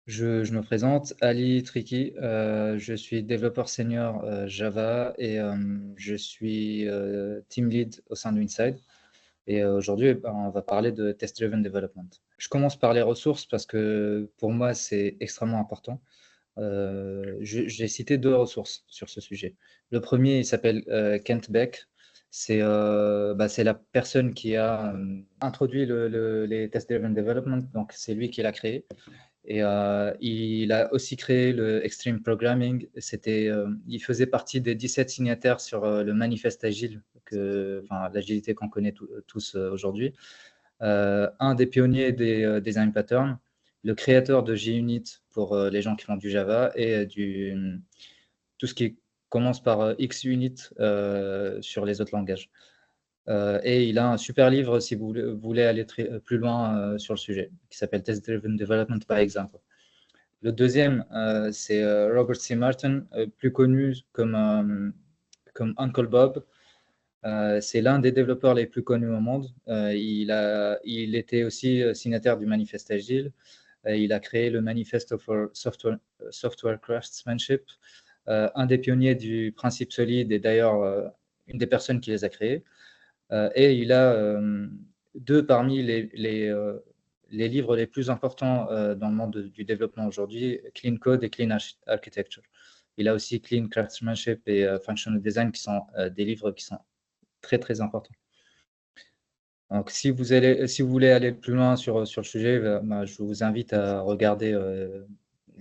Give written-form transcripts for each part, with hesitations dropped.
Je me présente, Ali Triki, je suis développeur senior Java et je suis team lead au sein d'Inside. Et aujourd'hui, ben, on va parler de test-driven development. Je commence par les ressources parce que pour moi, c'est extrêmement important. J'ai cité deux ressources sur ce sujet. Le premier, il s'appelle Kent Beck. C'est la personne qui a introduit les test-driven development, donc c'est lui qui l'a créé. Et il a aussi créé le Extreme Programming. Il faisait partie des 17 signataires sur le manifeste agile, l'agilité qu'on connaît tous aujourd'hui. Un des pionniers des design patterns, le créateur de JUnit pour les gens qui font du Java et tout ce qui commence par XUnit sur les autres langages. Et il a un super livre si vous voulez aller plus loin sur le sujet, qui s'appelle Test Driven Development by Example. Le deuxième, c'est Robert C. Martin, plus connu comme Uncle Bob. C'est l'un des développeurs les plus connus au monde. Il était aussi signataire du Manifeste Agile. Il a créé le Manifesto for Software Craftsmanship, un des pionniers du principe solide et d'ailleurs une des personnes qui les a créés. Et il a deux parmi les livres les plus importants dans le monde du développement aujourd'hui, Clean Code et Clean Architecture. Il a aussi Clean Craftsmanship et Functional Design qui sont des livres qui sont très très importants. Donc, si vous voulez aller plus loin sur le sujet, je vous invite à regarder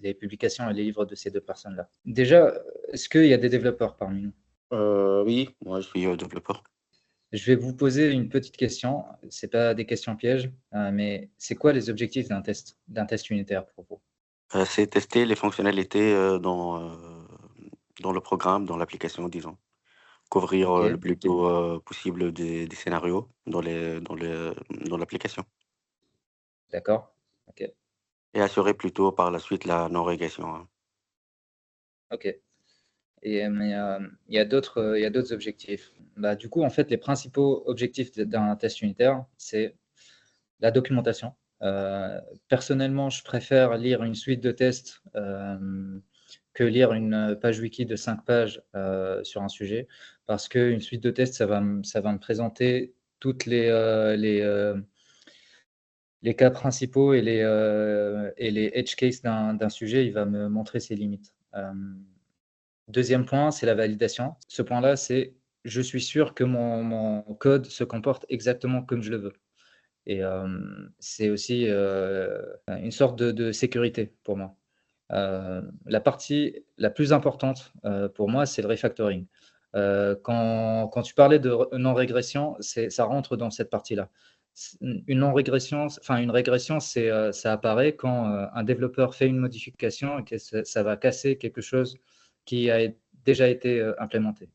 les publications et les livres de ces deux personnes-là. Déjà, est-ce qu'il y a des développeurs parmi nous? Oui, moi je suis développeur. Je vais vous poser une petite question. Ce n'est pas des questions pièges, mais c'est quoi les objectifs d'un test unitaire pour vous? C'est tester les fonctionnalités dans le programme, dans l'application, disons. Couvrir Ok, le plus tôt possible des scénarios dans l'application. d'accord. Ok, Et assurer plutôt par la suite la non-régression, hein. ok. Mais il y a d'autres objectifs. Bah, du coup, en fait, les principaux objectifs d'un test unitaire, c'est la documentation. Personnellement, je préfère lire une suite de tests que lire une page wiki de 5 pages sur un sujet, parce qu'une suite de tests, ça va me présenter toutes les cas principaux et les edge cases d'un sujet. Il va me montrer ses limites. Deuxième point, c'est la validation. Ce point-là, c'est je suis sûr que mon code se comporte exactement comme je le veux. Et c'est aussi une sorte de sécurité pour moi. La partie la plus importante pour moi, c'est le refactoring. Quand tu parlais de non-régression, ça rentre dans cette partie-là. Une non-régression, enfin une régression, ça apparaît quand un développeur fait une modification et que ça va casser quelque chose qui a déjà été implémenté.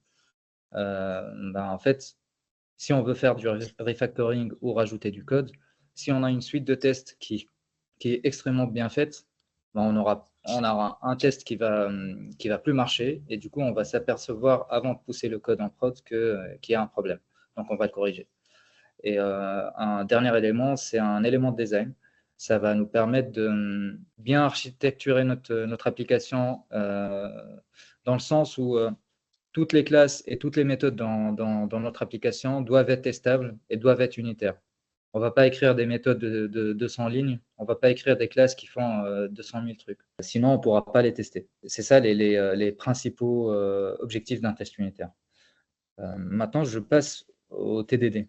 En fait, si on veut faire du refactoring ou rajouter du code, si on a une suite de tests qui est extrêmement bien faite, on aura un test qui va plus marcher et du coup, on va s'apercevoir avant de pousser le code en prod qu'il y a un problème. Donc, on va le corriger. Et un dernier élément, c'est un élément de design. Ça va nous permettre de bien architecturer notre application dans le sens où toutes les classes et toutes les méthodes dans notre application doivent être testables et doivent être unitaires. On ne va pas écrire des méthodes de 200 lignes, on ne va pas écrire des classes qui font 200 000 trucs. Sinon, on ne pourra pas les tester. C'est ça les principaux objectifs d'un test unitaire. Maintenant, je passe au TDD.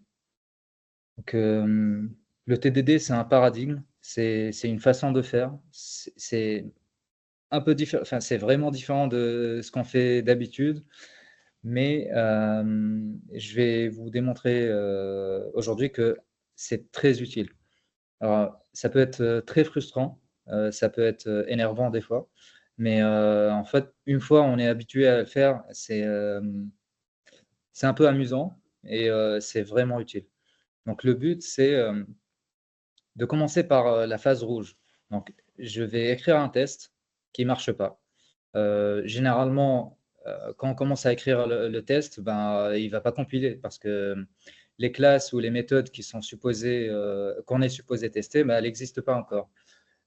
Donc, le TDD, c'est un paradigme, c'est une façon de faire. C'est un peu différent, enfin, c'est vraiment différent de ce qu'on fait d'habitude. Mais je vais vous démontrer aujourd'hui que c'est très utile. Alors, ça peut être très frustrant, ça peut être énervant des fois, mais en fait, une fois on est habitué à le faire, c'est un peu amusant et c'est vraiment utile. Donc le but, c'est de commencer par la phase rouge. Donc je vais écrire un test qui ne marche pas. Généralement, quand on commence à écrire le test, il ne va pas compiler parce que les classes ou les méthodes qui sont supposées, qu'on est supposé tester, elles n'existent pas encore.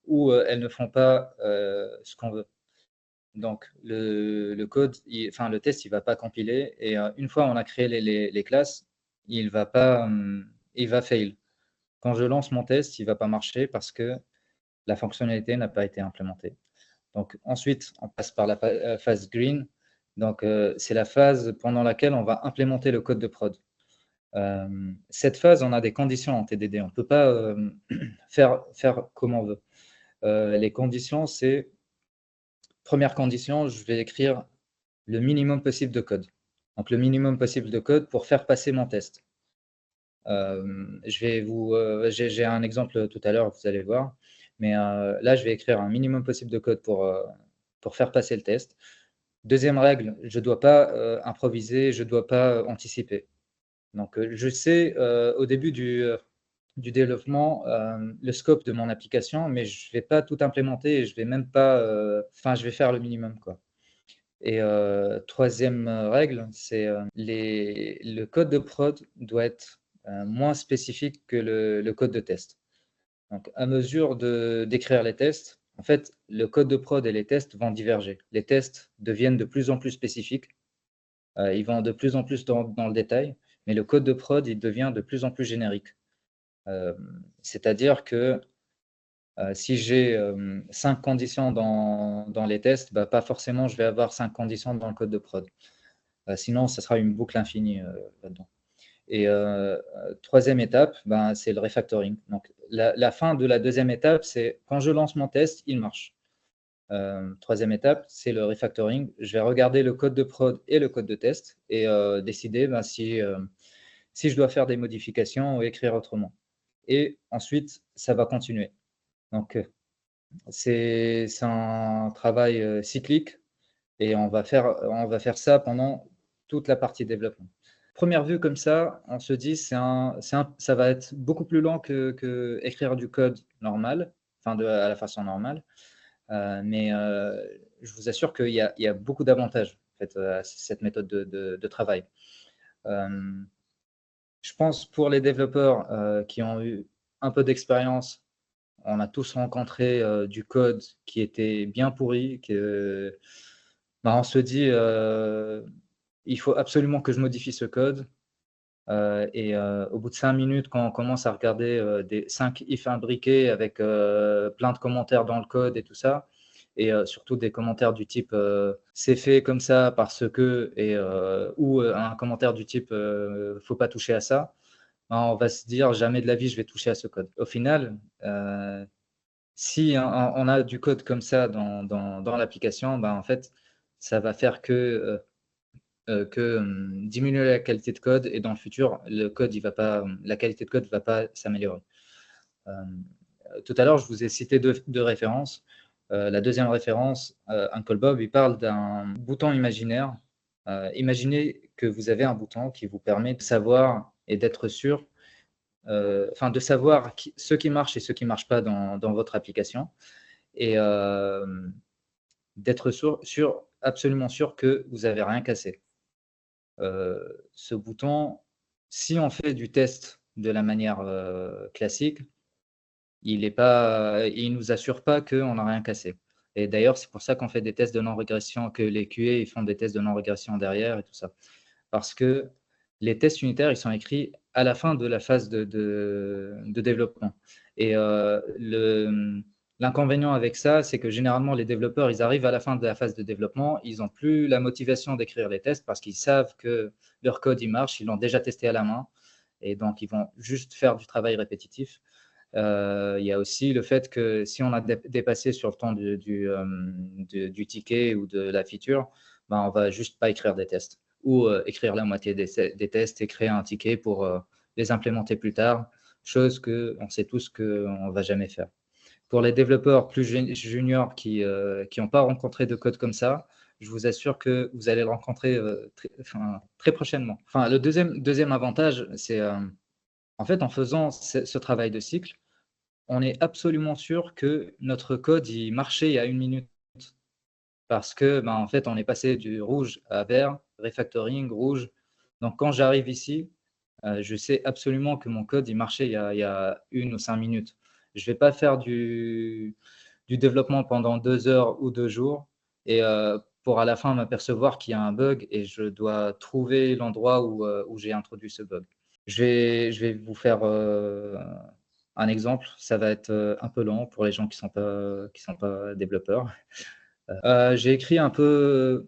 ou elles ne font pas ce qu'on veut. Donc, code, enfin, le test, il ne va pas compiler. Et une fois on a créé les classes, il va pas, il va fail. Quand je lance mon test, il ne va pas marcher parce que la fonctionnalité n'a pas été implémentée. Donc, ensuite, on passe par la phase green. Donc, c'est la phase pendant laquelle on va implémenter le code de prod. Cette phase, on a des conditions en TDD. On ne peut pas faire comme on veut. Les conditions, c'est première condition, je vais écrire le minimum possible de code. Donc, le minimum possible de code pour faire passer mon test. J'ai un exemple tout à l'heure, vous allez voir. Mais là, je vais écrire un minimum possible de code pour faire passer le test. Deuxième règle, je ne dois pas improviser, je ne dois pas anticiper. Donc, je sais au début du développement le scope de mon application, mais je ne vais pas tout implémenter et je vais même pas, enfin, je vais faire le minimum, quoi. Et troisième règle, c'est le code de prod doit être moins spécifique que le code de test. Donc, à mesure d'écrire les tests, en fait, le code de prod et les tests vont diverger. Les tests deviennent de plus en plus spécifiques, ils vont de plus en plus dans le détail, mais le code de prod, il devient de plus en plus générique. C'est-à-dire que si j'ai 5 conditions dans les tests, bah, pas forcément je vais avoir 5 conditions dans le code de prod. Sinon, ça sera une boucle infinie là-dedans. Et troisième étape, ben, c'est le refactoring. Donc, la fin de la deuxième étape, c'est quand je lance mon test, il marche. Troisième étape, c'est le refactoring. Je vais regarder le code de prod et le code de test et décider ben, si je dois faire des modifications ou écrire autrement. Et ensuite, ça va continuer. Donc, c'est un travail cyclique et on va faire ça pendant toute la partie développement. Première vue comme ça, on se dit ça va être beaucoup plus lent que écrire du code normal, enfin à la façon normale. Mais je vous assure qu'il y a beaucoup d'avantages en fait, à cette méthode de travail. Je pense pour les développeurs qui ont eu un peu d'expérience, on a tous rencontré du code qui était bien pourri, on se dit il faut absolument que je modifie ce code. Et au bout de 5 minutes, quand on commence à regarder des 5 if imbriqués avec plein de commentaires dans le code et tout ça, et surtout des commentaires du type c'est fait comme ça parce que, ou un commentaire du type faut pas toucher à ça, ben, on va se dire jamais de la vie je vais toucher à ce code. Au final, si on a du code comme ça dans l'application, ben, en fait, ça va faire que diminuer la qualité de code et dans le futur, la qualité de code ne va pas s'améliorer. Tout à l'heure, je vous ai cité deux références. La deuxième référence, Uncle Bob, il parle d'un bouton imaginaire. Imaginez que vous avez un bouton qui vous permet de savoir et d'être sûr, de savoir ce qui marche et ce qui ne marche pas dans votre application et d'être absolument sûr que vous n'avez rien cassé. Ce bouton, si on fait du test de la manière classique, il ne nous assure pas qu'on n'a rien cassé. Et d'ailleurs, c'est pour ça qu'on fait des tests de non-régression, que les QA ils font des tests de non-régression derrière et tout ça. Parce que les tests unitaires, ils sont écrits à la fin de la phase de développement. Et l'inconvénient avec ça, c'est que généralement, les développeurs, ils arrivent à la fin de la phase de développement, ils n'ont plus la motivation d'écrire les tests parce qu'ils savent que leur code, il marche, ils l'ont déjà testé à la main, et donc ils vont juste faire du travail répétitif. Il y a aussi le fait que si on a dépassé sur le temps du ticket ou de la feature, ben, on ne va juste pas écrire des tests ou écrire la moitié des tests et créer un ticket pour les implémenter plus tard, chose qu'on sait tous qu'on ne va jamais faire. Pour les développeurs plus juniors qui n'ont pas rencontré de code comme ça, je vous assure que vous allez le rencontrer très prochainement. Enfin, le deuxième avantage, c'est en fait, en faisant ce travail de cycle, on est absolument sûr que notre code il marchait à 1 minute. Parce que, ben, en fait, on est passé du rouge à vert, refactoring, rouge. Donc, quand j'arrive ici, je sais absolument que mon code il marchait il y a 1 ou 5 minutes. Je ne vais pas faire du développement pendant 2 heures ou 2 jours et pour à la fin m'apercevoir qu'il y a un bug et je dois trouver l'endroit où j'ai introduit ce bug. Je vais vous faire un exemple. Ça va être un peu lent pour les gens qui sont pas développeurs. J'ai écrit un peu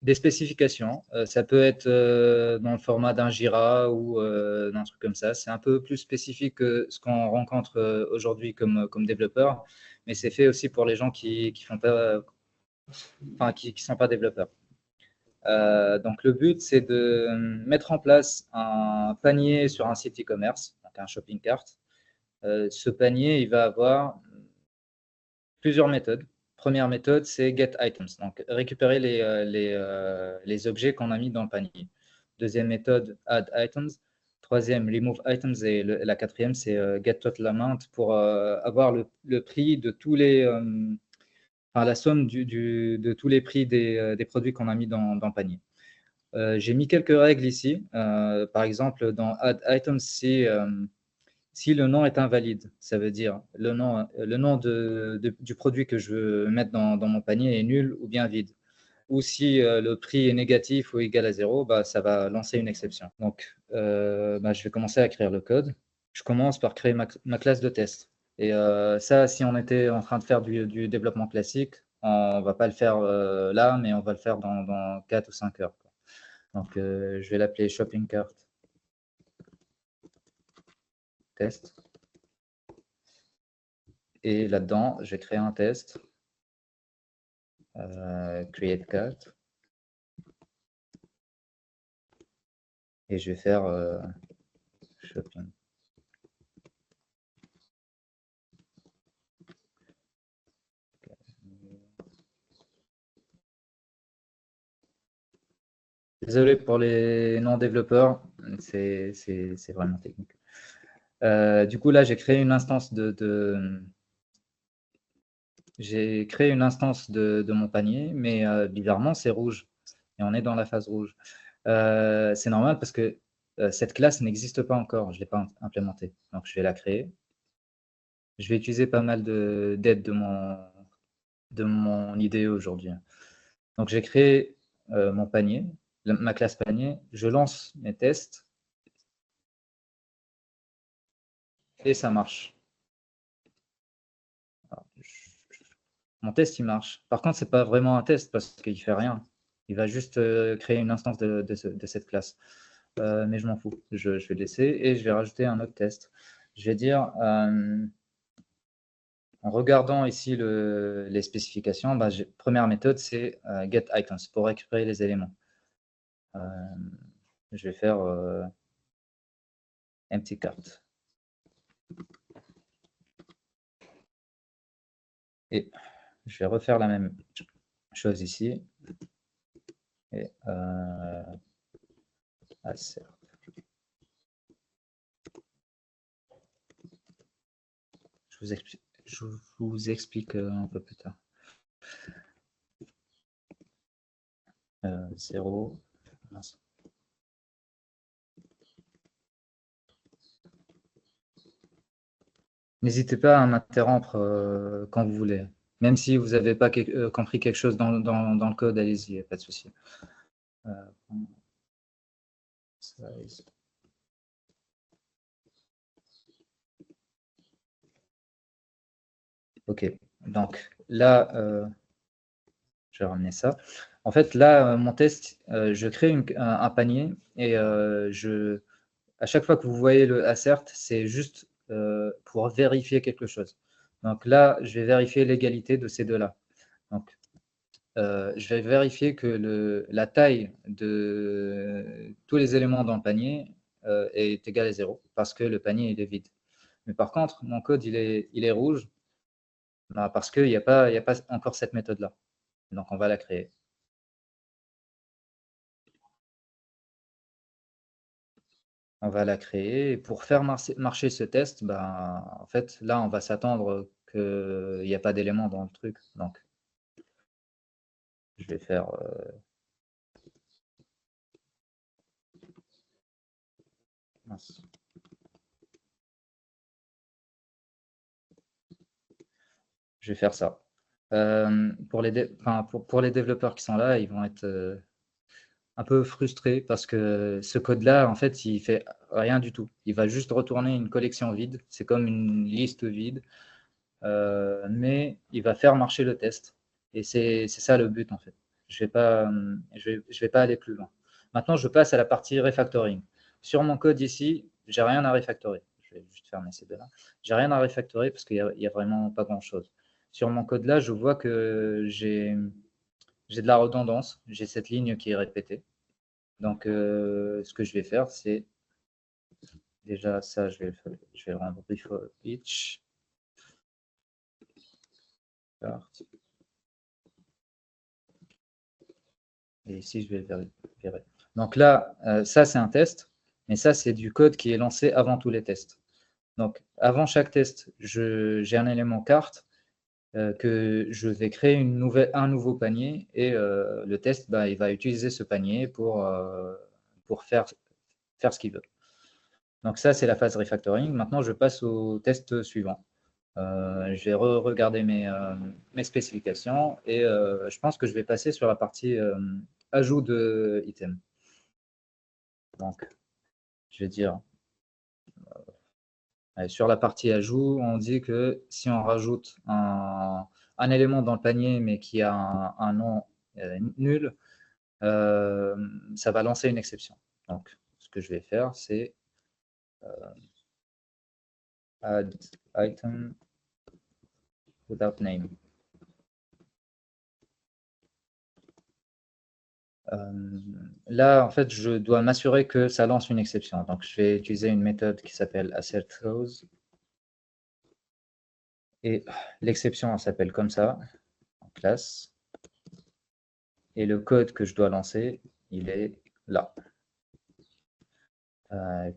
des spécifications. Ça peut être dans le format d'un Jira ou d'un truc comme ça. C'est un peu plus spécifique que ce qu'on rencontre aujourd'hui comme développeur, mais c'est fait aussi pour les gens qui font pas, enfin, qui sont pas développeurs. Donc le but, c'est de mettre en place un panier sur un site e-commerce, donc un shopping cart. Ce panier, il va avoir plusieurs méthodes. Première méthode, c'est get items, donc récupérer les objets qu'on a mis dans le panier. Deuxième méthode, add items. Troisième, remove items. Et la quatrième, c'est get total amount pour avoir le prix de tous les, enfin, la somme de tous les prix des produits qu'on a mis dans le panier. J'ai mis quelques règles ici. Par exemple, dans add items, si le nom est invalide, ça veut dire le nom du produit que je veux mettre dans mon panier est nul ou bien vide. Ou si le prix est négatif ou égal à 0, bah, ça va lancer une exception. Donc, bah, je vais commencer à écrire le code. Je commence par créer ma classe de test. Et ça, si on était en train de faire du développement classique, on ne va pas le faire là, mais on va le faire dans 4 ou 5 heures, quoi. Donc, je vais l'appeler shopping cart test. Et là-dedans, je vais créer un test, create cart, et je vais faire shopping. Désolé pour les non-développeurs, c'est vraiment technique. Du coup, là, j'ai créé une instance j'ai créé une instance de mon panier, mais bizarrement, c'est rouge. Et on est dans la phase rouge. C'est normal parce que cette classe n'existe pas encore. Je ne l'ai pas implémentée. Donc, je vais la créer. Je vais utiliser pas mal d'aide de mon IDE aujourd'hui. Donc, j'ai créé mon panier, ma classe panier. Je lance mes tests et ça marche. Alors, mon test, il marche. Par contre, ce n'est pas vraiment un test parce qu'il ne fait rien. Il va juste créer une instance de cette classe. Mais je m'en fous. Je vais laisser et je vais rajouter un autre test. Je vais dire, en regardant ici les spécifications, bah, première méthode, c'est get items pour récupérer les éléments. Je vais faire empty cart. Et je vais refaire la même chose ici. Et assert. Je vous explique un peu plus tard. 0. N'hésitez pas à m'interrompre quand vous voulez. Même si vous n'avez pas compris quelque chose dans le code, allez-y, pas de souci. Size. Ok, donc là, je vais ramener ça. En fait, là, mon test, je crée un panier et à chaque fois que vous voyez le assert, c'est juste pour vérifier quelque chose. Donc là, je vais vérifier l'égalité de ces deux-là. Donc, je vais vérifier que la taille de tous les éléments dans le panier est égale à 0 parce que le panier il est vide. Mais par contre, mon code il est rouge bah, parce qu'il n'y a pas encore cette méthode-là. Donc, on va la créer. On va la créer. Et pour faire marcher ce test, ben, en fait, là, on va s'attendre qu'il n'y a pas d'éléments dans le truc. Donc, je vais faire mince. Je vais faire ça. Pour les développeurs qui sont là, ils vont être un peu frustrés parce que ce code-là, en fait, il fait rien du tout. Il va juste retourner une collection vide. C'est comme une liste vide, mais il va faire marcher le test. Et c'est ça le but, en fait. Je vais pas aller plus loin. Maintenant, je passe à la partie refactoring. Sur mon code ici, j'ai rien à refactorer. Je vais juste fermer ces deux-là. J'ai rien à refactorer parce qu'il y a vraiment pas grand-chose. Sur mon code là, je vois que j'ai de la redondance. J'ai cette ligne qui est répétée. Donc, ce que je vais faire, c'est déjà ça, je vais le rendre before each. Et ici, je vais le virer. Donc là, ça, c'est un test, mais ça, c'est du code qui est lancé avant tous les tests. Donc, avant chaque test, j'ai un élément carte que je vais créer un nouveau panier et le test, bah, il va utiliser ce panier pour faire ce qu'il veut. Donc ça, c'est la phase refactoring. Maintenant, je passe au test suivant. Je vais regarder mes spécifications et je pense que je vais passer sur la partie ajout de items. Donc, je vais dire, sur la partie ajout, on dit que si on rajoute un élément dans le panier mais qui a un nom nul, ça va lancer une exception. Donc, ce que je vais faire, c'est add item without name. Là, en fait, je dois m'assurer que ça lance une exception. Donc, je vais utiliser une méthode qui s'appelle assertThrows. Et l'exception, elle s'appelle comme ça, en classe. Et le code que je dois lancer, il est là.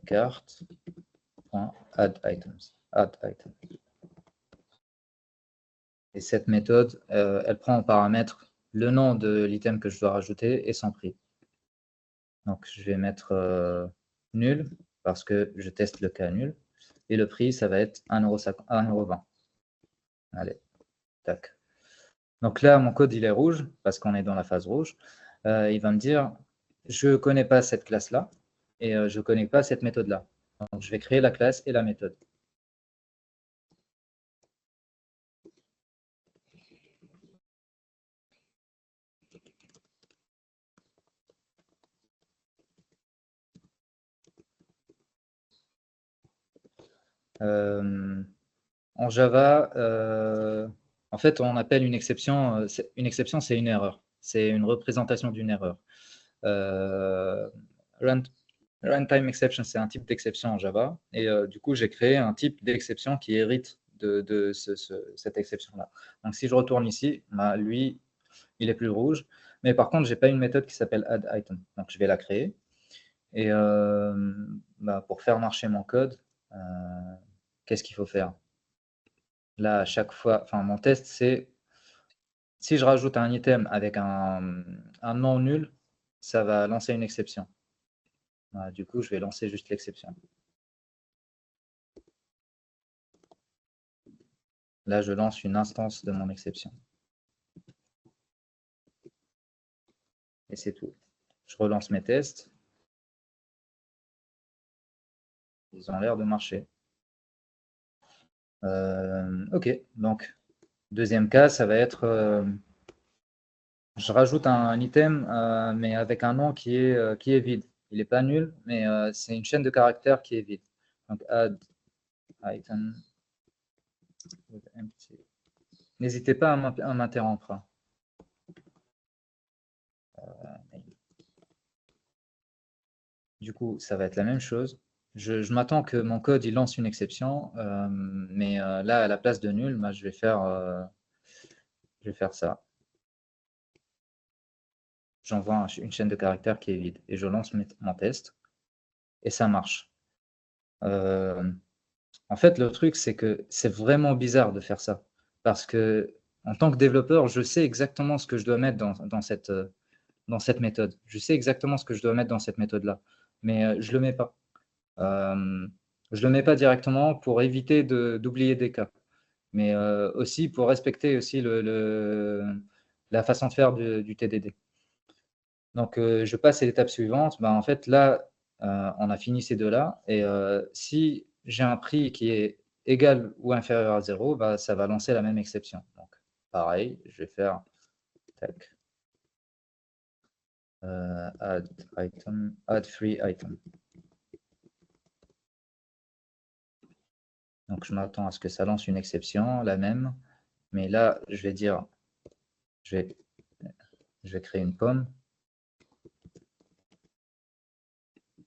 Carte.addItems. Add item. Et cette méthode, elle prend en paramètre le nom de l'item que je dois rajouter et son prix. Donc, je vais mettre nul parce que je teste le cas nul. Et le prix, ça va être 1,20 €. Allez, tac. Donc là, mon code, il est rouge parce qu'on est dans la phase rouge. Il va me dire, je ne connais pas cette classe-là et je ne connais pas cette méthode-là. Donc, je vais créer la classe et la méthode. En Java, en fait, on appelle une exception, c'est une erreur. C'est une représentation d'une erreur. Runtime exception, c'est un type d'exception en Java. Et du coup, j'ai créé un type d'exception qui hérite de cette exception-là. Donc, si je retourne ici, bah, lui, il est plus rouge. Mais par contre, je n'ai pas une méthode qui s'appelle addItem. Donc, je vais la créer. Et bah, pour faire marcher mon code, qu'est-ce qu'il faut faire? Là, à chaque fois, enfin, mon test, c'est si je rajoute un item avec un nom nul, ça va lancer une exception. Voilà, du coup, je vais lancer juste l'exception. Là, je lance une instance de mon exception. Et c'est tout. Je relance mes tests. Ils ont l'air de marcher. OK, donc, deuxième cas, ça va être, je rajoute un item, mais avec un nom qui est vide. Il n'est pas nul, mais c'est une chaîne de caractères qui est vide. Donc, add item with empty. N'hésitez pas à m'interrompre. Du coup, ça va être la même chose. Je m'attends que mon code il lance une exception, mais là, à la place de nul, bah, je vais faire ça. J'envoie une chaîne de caractères qui est vide et je lance mon test et ça marche. En fait, le truc, c'est que c'est vraiment bizarre de faire ça parce que en tant que développeur, je sais exactement ce que je dois mettre dans cette méthode. Je sais exactement ce que je dois mettre dans cette méthode-là, mais je ne le mets pas. Je ne le mets pas directement pour éviter d'oublier des cas. mais aussi pour respecter aussi la façon de faire du TDD. Donc, je passe à l'étape suivante. En fait, là, on a fini ces deux-là. Et si j'ai un prix qui est égal ou inférieur à 0, ça va lancer la même exception. Donc, pareil, je vais faire tac, add item, add free item. Donc, je m'attends à ce que ça lance une exception, la même. Mais là, je vais dire, je vais créer une pomme.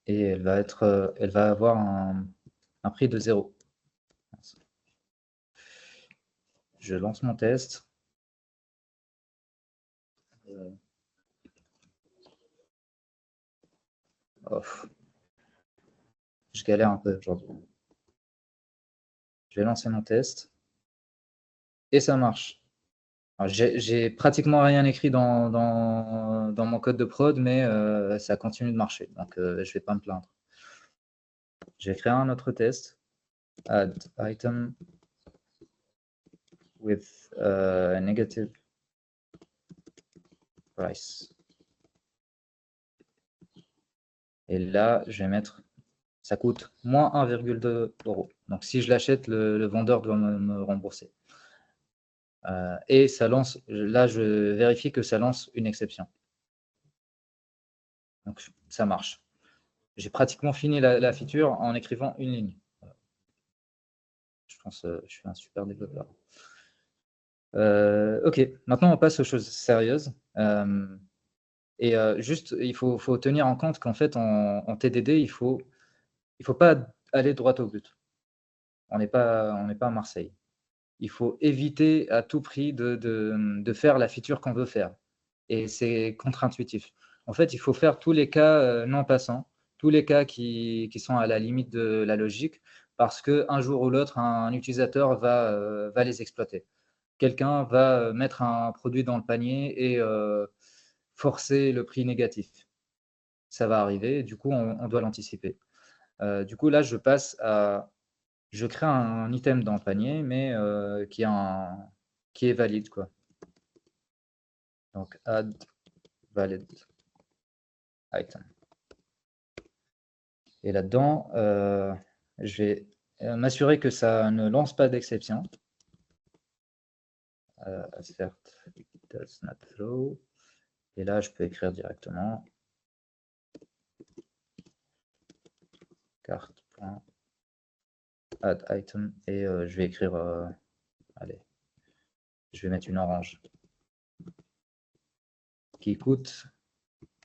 Et elle va avoir un prix de 0. Je lance mon test. Je galère un peu aujourd'hui. Je vais lancer mon test. Et ça marche. J'ai pratiquement rien écrit dans mon code de prod, mais ça continue de marcher. Donc, je ne vais pas me plaindre. Je vais créer un autre test. Add item with negative price. Et là, je vais mettre, ça coûte moins 1,2 €. Donc, si je l'achète, le vendeur doit me rembourser. Et ça lance, là, je vérifie que ça lance une exception. Donc, ça marche. J'ai pratiquement fini la feature en écrivant une ligne. Je pense que je suis un super développeur. Ok, maintenant on passe aux choses sérieuses. Et juste, il faut tenir en compte qu'en fait, en TDD, il faut pas aller droit au but. On n'est pas à Marseille. Il faut éviter à tout prix de faire la feature qu'on veut faire. Et c'est contre-intuitif. En fait, il faut faire tous les cas non passants, tous les cas qui sont à la limite de la logique, parce qu'un jour ou l'autre, un utilisateur va les exploiter. Quelqu'un va mettre un produit dans le panier et forcer le prix négatif. Ça va arriver, du coup, on doit l'anticiper. Du coup, là, je crée un item dans le panier, mais qui est valide, quoi. Donc, add valid item. Et là-dedans, je vais m'assurer que ça ne lance pas d'exception. Assert does not throw. Et là, je peux écrire directement carte.add item et je vais écrire, allez, je vais mettre une orange qui coûte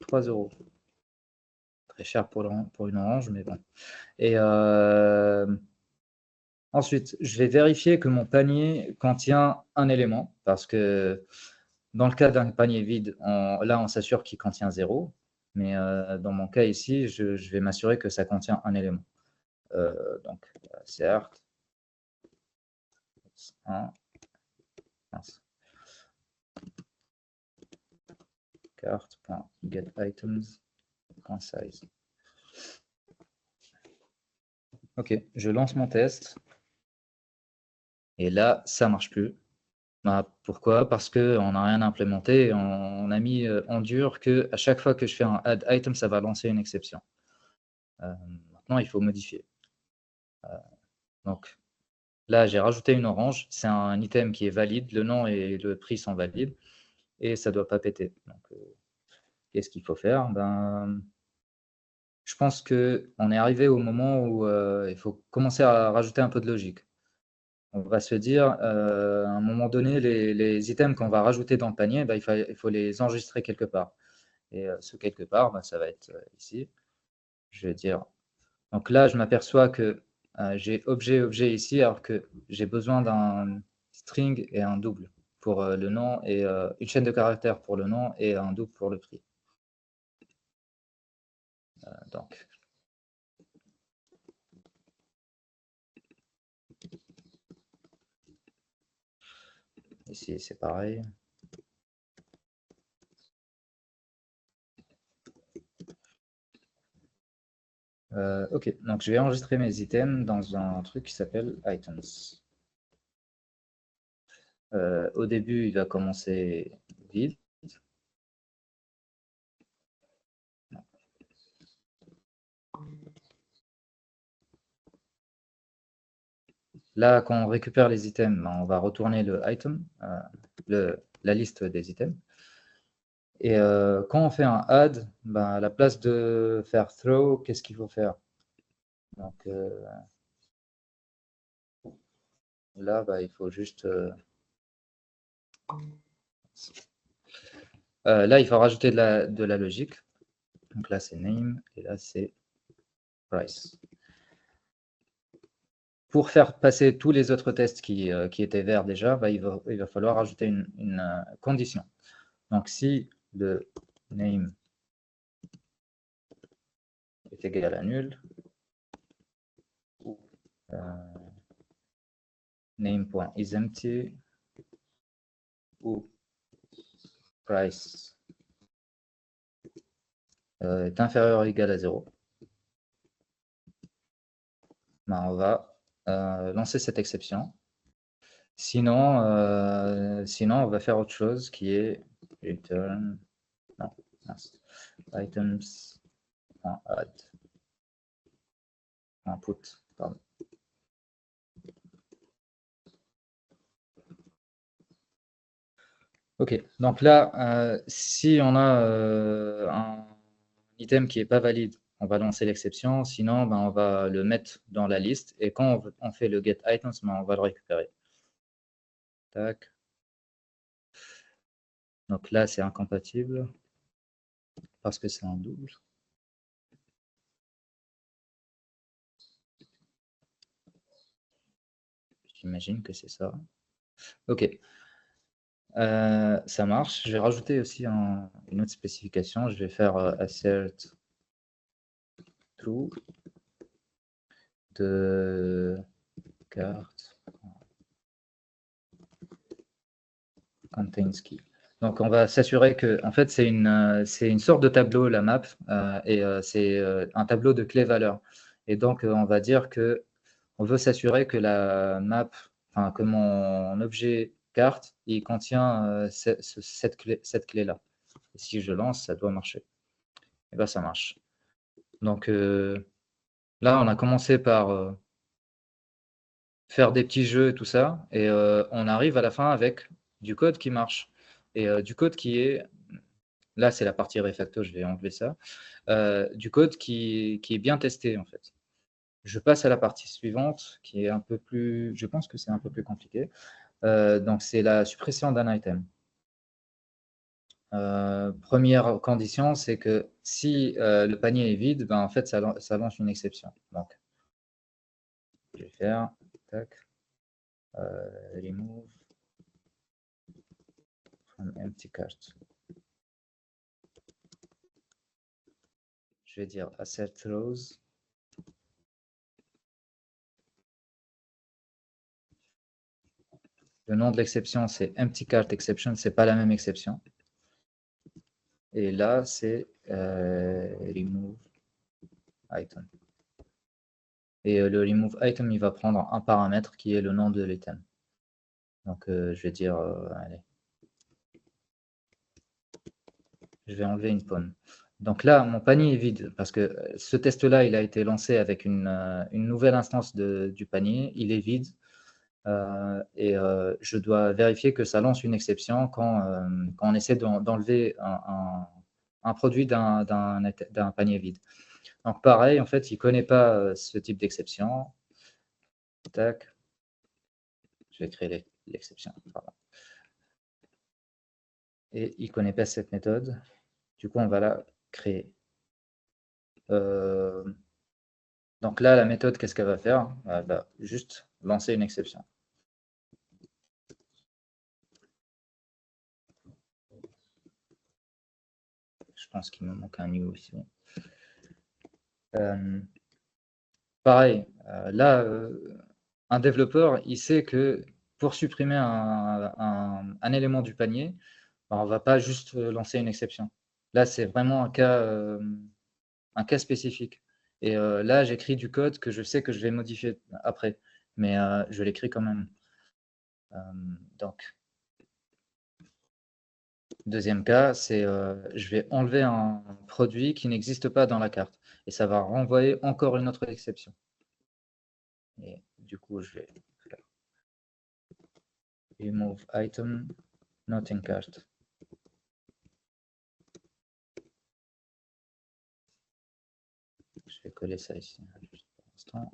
3 €. Très cher pour une orange, mais bon. Et ensuite, je vais vérifier que mon panier contient un élément, parce que dans le cas d'un panier vide, là, on s'assure qu'il contient 0. Mais dans mon cas ici, je vais m'assurer que ça contient un élément. Donc, certes, 1, carte.getItems.size. Ok, je lance mon test. Et là, ça marche plus. Pourquoi? Parce qu'on n'a rien implémenté. On a mis en dur qu'à chaque fois que je fais un add item, ça va lancer une exception. Maintenant, il faut modifier. Donc là, j'ai rajouté une orange. C'est un item qui est valide. Le nom et le prix sont valides. Et ça ne doit pas péter. Donc, qu'est-ce qu'il faut faire? Je pense qu'on est arrivé au moment où il faut commencer à rajouter un peu de logique. On va se dire, à un moment donné, les items qu'on va rajouter dans le panier, il faut les enregistrer quelque part. Et ce quelque part, ça va être ici. Je vais dire, donc là, je m'aperçois que j'ai objet ici, alors que j'ai besoin d'un string et un double pour le nom, et une chaîne de caractères pour le nom et un double pour le prix. Donc, ici, c'est pareil. Ok, donc je vais enregistrer mes items dans un truc qui s'appelle items. Au début, il va commencer vide. Là, quand on récupère les items, ben, on va retourner le item, la liste des items. Et quand on fait un add, ben, à la place de faire throw, qu'est-ce qu'il faut faire? Donc là, ben, il faut juste... là, il faut rajouter de la logique. Donc là, c'est name et là, c'est price. Pour faire passer tous les autres tests qui étaient verts déjà, ben, il va falloir ajouter une condition. Donc si le name est égal à nul, name.isEmpty ou price est inférieur ou égal à 0, ben on va lancer cette exception. Sinon, on va faire autre chose qui est return non, items.add input, pardon. Ok, donc là, si on a un item qui n'est pas valide, on va lancer l'exception, sinon ben, on va le mettre dans la liste et quand on fait le get items, ben, on va le récupérer. Tac. Donc là, c'est incompatible parce que c'est un double. J'imagine que c'est ça. Ok. Ça marche. Je vais rajouter aussi une autre spécification. Je vais faire assert true de carte contains key. Donc on va s'assurer que, en fait, c'est une sorte de tableau, la map, et c'est un tableau de clé-valeur. Et donc on va dire que on veut s'assurer que la map, enfin que mon objet carte, il contient cette clé-là. Et si je lance, ça doit marcher. Et bien ça marche. Donc là, on a commencé par faire des petits jeux et tout ça, et on arrive à la fin avec du code qui marche. Et du code qui est, là c'est la partie refacto, je vais enlever ça, du code qui est bien testé en fait. Je passe à la partie suivante qui est un peu plus, je pense que c'est un peu plus compliqué. Donc c'est la suppression d'un item. Première condition, c'est que si le panier est vide, ben, en fait ça lance une exception. Donc je vais faire tac, remove from empty cart. Je vais dire assert rows. Le nom de l'exception, c'est empty cart exception, c'est pas la même exception. Et là, c'est remove item. Et le remove item, il va prendre un paramètre qui est le nom de l'item. Donc, je vais dire, allez, je vais enlever une pomme. Donc là, mon panier est vide parce que ce test-là, il a été lancé avec une nouvelle instance du panier. Il est vide. Et je dois vérifier que ça lance une exception quand on essaie d'enlever un produit d'un panier vide. Donc pareil, en fait, il ne connaît pas ce type d'exception. Tac. Je vais créer l'exception. Et il ne connaît pas cette méthode. Du coup, on va la créer. Donc là, la méthode, qu'est-ce qu'elle va faire? Elle va juste lancer une exception. Je pense qu'il me manque un new aussi. Pareil, là, un développeur, il sait que pour supprimer un élément du panier, ben, on ne va pas juste lancer une exception. Là, c'est vraiment un cas spécifique. Et là, j'écris du code que je sais que je vais modifier après, mais je l'écris quand même. Donc, Deuxième cas, c'est je vais enlever un produit qui n'existe pas dans la carte. Et ça va renvoyer encore une autre exception. Et du coup, je vais faire remove item not in cart. Je vais coller ça ici, juste pour l'instant.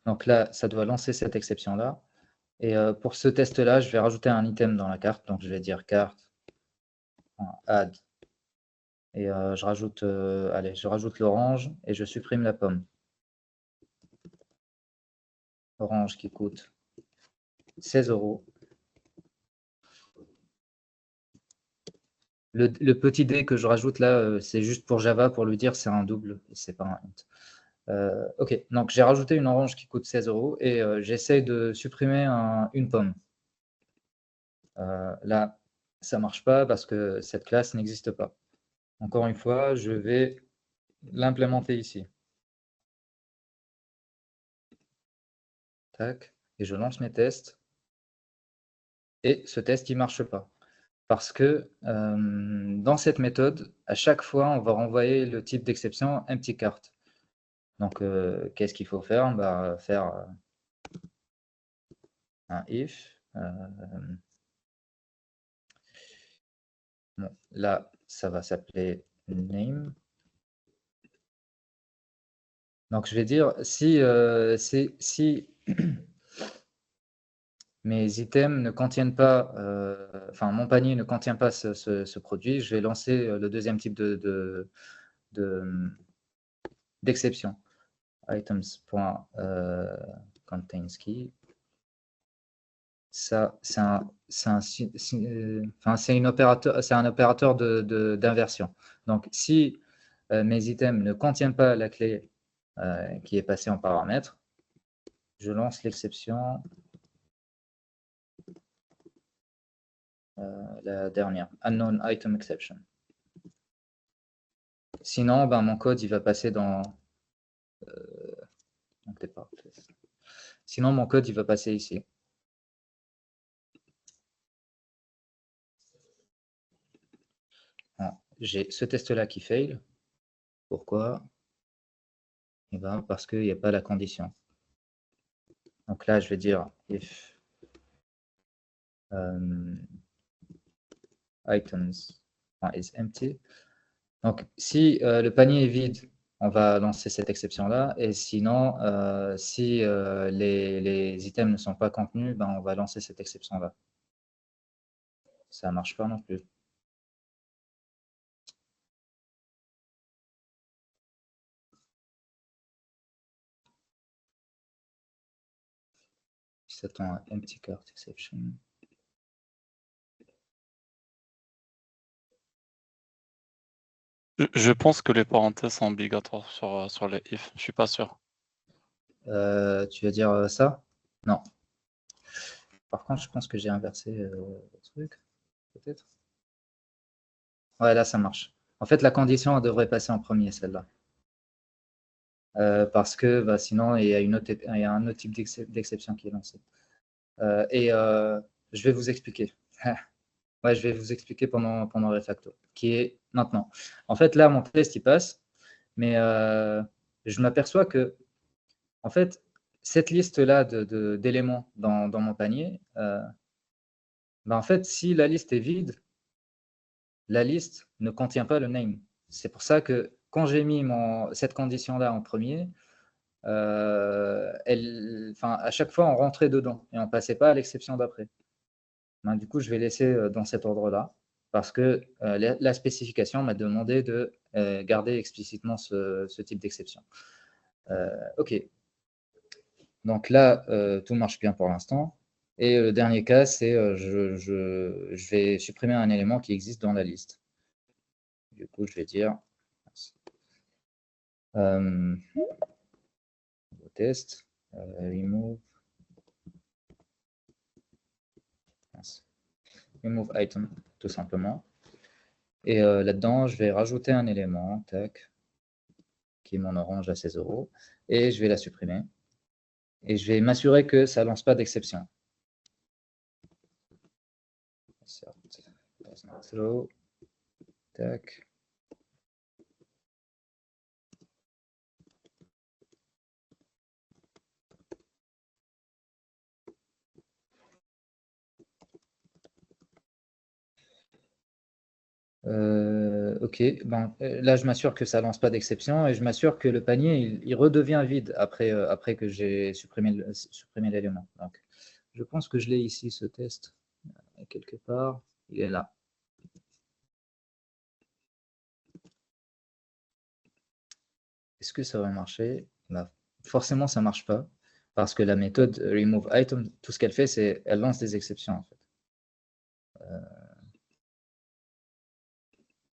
Donc là, ça doit lancer cette exception-là. Et pour ce test-là, je vais rajouter un item dans la carte. Donc je vais dire carte add. Et je rajoute, allez, je rajoute l'orange et je supprime la pomme. Orange qui coûte 16 €. Le petit d que je rajoute là, c'est juste pour Java, pour lui dire c'est un double, c'est pas un int. Ok, donc j'ai rajouté une orange qui coûte 16 € et j'essaie de supprimer une pomme. Là, ça marche pas parce que cette classe n'existe pas. Encore une fois, je vais l'implémenter ici. Tac, et je lance mes tests. Et ce test, il marche pas. Parce que dans cette méthode, à chaque fois, on va renvoyer le type d'exception empty cart. Donc, qu'est-ce qu'il faut faire? Bah, faire un if. Bon, là, ça va s'appeler name. Donc, je vais dire si mes items ne contiennent pas, enfin, mon panier ne contient pas ce produit, je vais lancer le deuxième type d'exception. Items.contains key. Ça, c'est un opérateur d'inversion. Donc, si mes items ne contiennent pas la clé qui est passée en paramètre, je lance l'exception, la dernière, unknown item exception. Sinon, ben, mon code il va passer dans sinon mon code il va passer ici. J'ai ce test-là qui fail. Pourquoi? Eh ben, parce qu'il n'y a pas la condition. Donc là, je vais dire if items is empty. Donc, si le panier est vide, on va lancer cette exception-là. Et sinon, si les items ne sont pas contenus, ben, on va lancer cette exception-là. Ça ne marche pas non plus. C'est un empty cart exception. Je pense que les parenthèses sont obligatoires sur les if, je suis pas sûr. Tu vas dire ça? Non. Par contre, je pense que j'ai inversé le truc, peut-être. Ouais, là, ça marche. En fait, la condition elle devrait passer en premier, celle-là. Parce que bah, sinon, il y a un autre type d'exception qui est lancé. Je vais vous expliquer. Ouais, je vais vous expliquer pendant Refacto, qui est maintenant. En fait, là, mon test, il passe, mais je m'aperçois que, en fait, cette liste-là d'éléments dans mon panier, en fait, si la liste est vide, la liste ne contient pas le name. C'est pour ça que quand j'ai mis cette condition-là en premier, à chaque fois, on rentrait dedans et on ne passait pas à l'exception d'après. Du coup, je vais laisser dans cet ordre-là parce que la spécification m'a demandé de garder explicitement ce type d'exception. OK. Donc là, tout marche bien pour l'instant. Et le dernier cas, c'est je vais supprimer un élément qui existe dans la liste. Du coup, je vais dire test, remove item, tout simplement. Et là-dedans, je vais rajouter un élément, tac, qui est mon orange à 16 €, et je vais la supprimer. Et je vais m'assurer que ça ne lance pas d'exception. Throw. Tac. Ok, là je m'assure que ça lance pas d'exception et je m'assure que le panier il redevient vide après que j'ai supprimé l'élément. Donc, je pense que je l'ai ici ce test quelque part. Il est là. Est-ce que ça va marcher? Forcément, ça marche pas parce que la méthode remove item, tout ce qu'elle fait, c'est elle lance des exceptions en fait.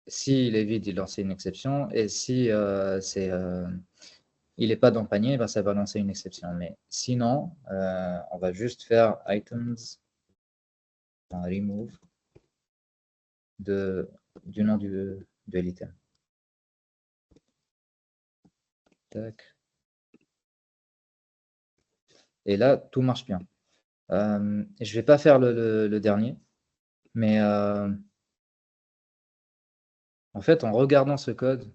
S'il est vide, il lance une exception et si il n'est pas dans le panier, ben, ça va lancer une exception. Mais sinon, on va juste faire items remove du nom de l'item. Tac. Et là, tout marche bien. Je ne vais pas faire le dernier, mais en fait, en regardant ce code,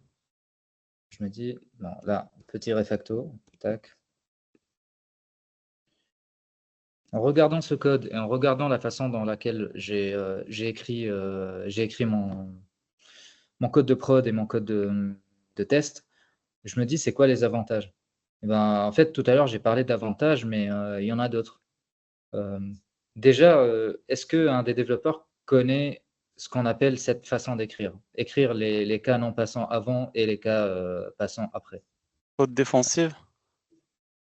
je me dis, bon, là, petit refacto, tac. En regardant ce code et en regardant la façon dans laquelle j'ai écrit mon code de prod et mon code de test, je me dis, c'est quoi les avantages? Eh ben, en fait, tout à l'heure, j'ai parlé d'avantages, mais il y en a d'autres. Déjà, est-ce qu'un des développeurs connaît ce qu'on appelle cette façon d'écrire? Écrire les cas non passants avant et les cas passants après. Code défensive?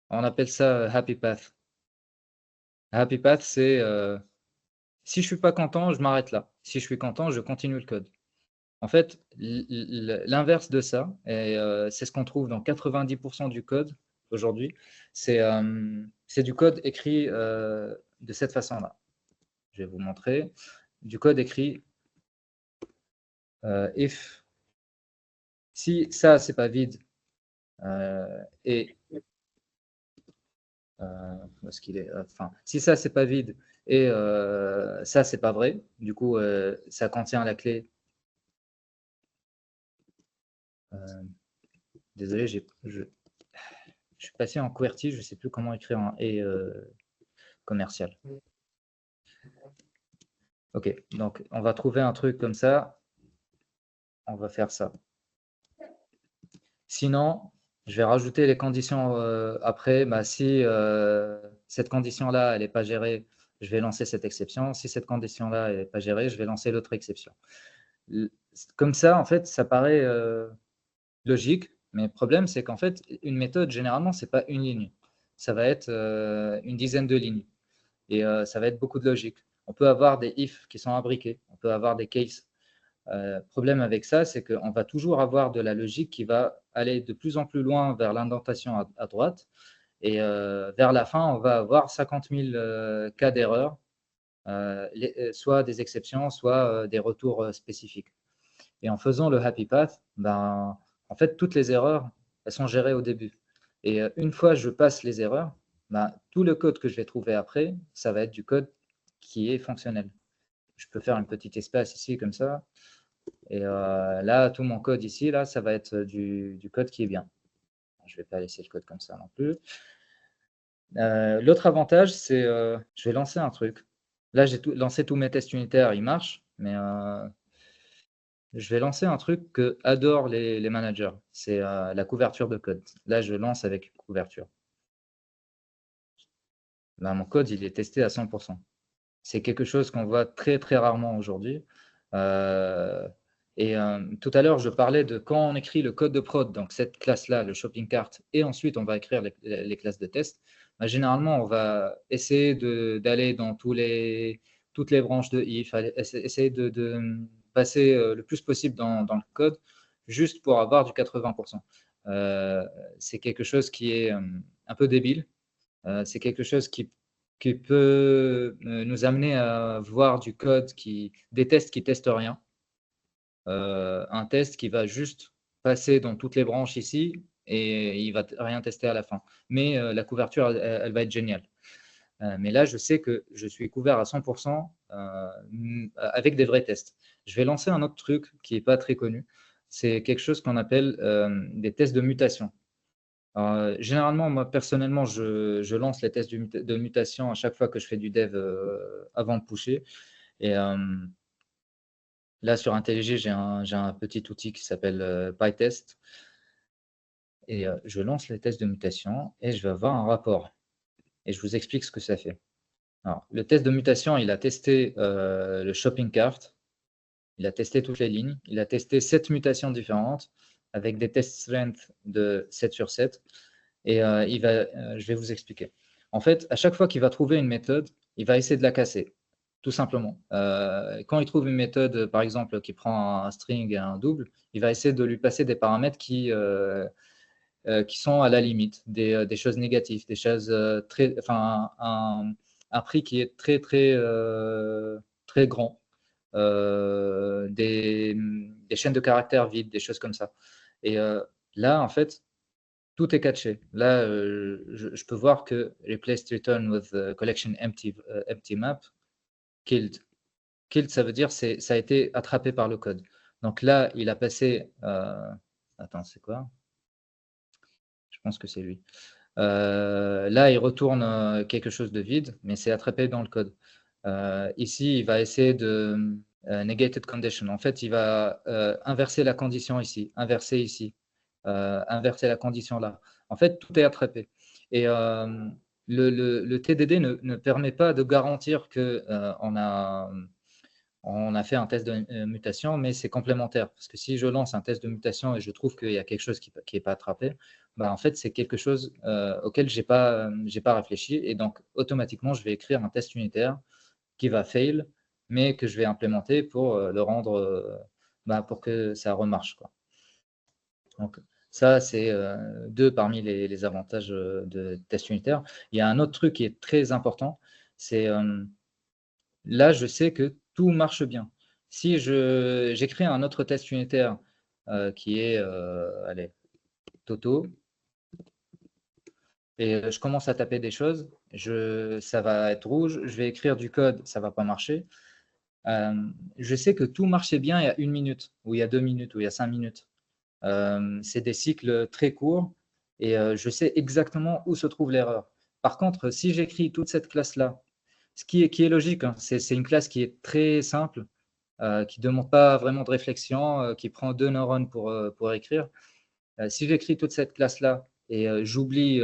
On appelle ça happy path. Happy path, c'est si je suis pas content, je m'arrête là. Si je suis content, je continue le code. En fait, l'inverse de ça, et c'est ce qu'on trouve dans 90% du code aujourd'hui, c'est du code écrit de cette façon-là. Je vais vous montrer. Du code écrit if, si ça, c'est pas vide, et où est-ce qu'il est? Enfin, si ça, c'est pas vide, et ça, c'est pas vrai, du coup, ça contient la clé. Désolé, je suis passé en QWERTY, je ne sais plus comment écrire un et commercial. Ok, donc on va trouver un truc comme ça. On va faire ça. Sinon, je vais rajouter les conditions après. Bah, si cette condition-là, elle n'est pas gérée, je vais lancer cette exception. Si cette condition-là n'est pas gérée, je vais lancer l'autre exception. Comme ça, en fait, ça paraît logique, mais le problème, c'est qu'en fait, une méthode, généralement, ce n'est pas une ligne. Ça va être une dizaine de lignes. Et ça va être beaucoup de logique. On peut avoir des if qui sont imbriqués. On peut avoir des cases. Problème avec ça, c'est qu'on va toujours avoir de la logique qui va aller de plus en plus loin vers l'indentation à droite. Et vers la fin, on va avoir 50 000 cas d'erreur, soit des exceptions, soit des retours spécifiques. Et en faisant le happy path, ben, en fait, toutes les erreurs, elles sont gérées au début. Et une fois que je passe les erreurs, ben, tout le code que je vais trouver après, ça va être du code qui est fonctionnel. Je peux faire un petit espace ici comme ça. Et là, tout mon code ici, là, ça va être du code qui est bien. Je ne vais pas laisser le code comme ça non plus. L'autre avantage, c'est je vais lancer un truc. Là, j'ai lancé tous mes tests unitaires, ils marchent, mais je vais lancer un truc que adorent les managers. C'est la couverture de code. Là, je lance avec une couverture. Là, mon code, il est testé à 100%. C'est quelque chose qu'on voit très, très rarement aujourd'hui. Tout à l'heure, je parlais de quand on écrit le code de prod, donc cette classe-là, le shopping cart, et ensuite on va écrire les classes de test. Bah, généralement, on va essayer d'aller dans toutes les branches de if, essayer de passer le plus possible dans le code, juste pour avoir du 80%. C'est quelque chose qui est un peu débile. C'est quelque chose qui peut nous amener à voir du code des tests qui ne testent rien. Un test qui va juste passer dans toutes les branches ici et il ne va rien tester à la fin. Mais la couverture, elle va être géniale. Mais là, je sais que je suis couvert à 100% avec des vrais tests. Je vais lancer un autre truc qui n'est pas très connu. C'est quelque chose qu'on appelle des tests de mutation. Généralement, moi, personnellement, je lance les tests de mutation à chaque fois que je fais du dev avant de pusher. Et là, sur IntelliJ, j'ai un petit outil qui s'appelle PyTest. Et je lance les tests de mutation et je vais avoir un rapport. Et je vous explique ce que ça fait. Alors, le test de mutation, il a testé le shopping cart. Il a testé toutes les lignes. Il a testé 7 mutations différentes avec des test strength de 7 sur 7. Et je vais vous expliquer. En fait, à chaque fois qu'il va trouver une méthode, il va essayer de la casser, tout simplement. Quand il trouve une méthode, par exemple, qui prend un string et un double, il va essayer de lui passer des paramètres qui sont à la limite, des choses négatives, des choses très, enfin, un prix qui est très, très, très grand, des chaînes de caractères vides, des choses comme ça. Et là, en fait, tout est catché. Là, je peux voir que replaced return with collection empty map, killed. Killed, ça veut dire ça a été attrapé par le code. Donc là, il a passé. Attends, c'est quoi? Je pense que c'est lui. Là, il retourne quelque chose de vide, mais c'est attrapé dans le code. Ici, il va essayer de negated condition. En fait, il va inverser la condition ici, inverser ici, inverser la condition là. En fait, tout est attrapé. Et le TDD ne permet pas de garantir qu'on on a fait un test de mutation, mais c'est complémentaire. Parce que si je lance un test de mutation et je trouve qu'il y a quelque chose qui n'est pas attrapé, bah, en fait, c'est quelque chose auquel je n'ai pas réfléchi. Et donc, automatiquement, je vais écrire un test unitaire qui va fail, mais que je vais implémenter pour le rendre, pour que ça remarche, quoi. Donc, ça, c'est deux parmi les avantages de test unitaire. Il y a un autre truc qui est très important, c'est là, je sais que tout marche bien. Si j'écris un autre test unitaire qui est, allez, Toto, et je commence à taper des choses, ça va être rouge, je vais écrire du code, ça ne va pas marcher. Je sais que tout marchait bien il y a 1 minute, ou il y a 2 minutes, ou il y a 5 minutes. C'est des cycles très courts, et je sais exactement où se trouve l'erreur. Par contre, si j'écris toute cette classe-là, ce qui est logique, hein, c'est une classe qui est très simple, qui ne demande pas vraiment de réflexion, qui prend 2 neurones pour écrire. Si j'écris toute cette classe-là et j'oublie,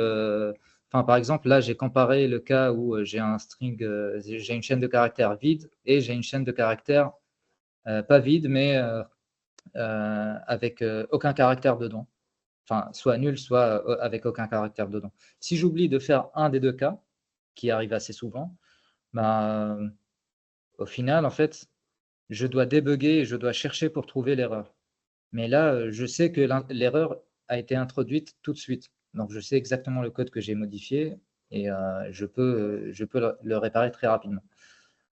par exemple, là, j'ai comparé le cas où j'ai un string, j'ai une chaîne de caractères vide et j'ai une chaîne de caractères pas vide, mais avec aucun caractère dedans. Enfin, soit nul, soit avec aucun caractère dedans. Si j'oublie de faire un des deux cas, qui arrive assez souvent, au final, en fait, je dois débugger et je dois chercher pour trouver l'erreur. Mais là, je sais que l'erreur a été introduite tout de suite. Donc, je sais exactement le code que j'ai modifié et je peux le réparer très rapidement.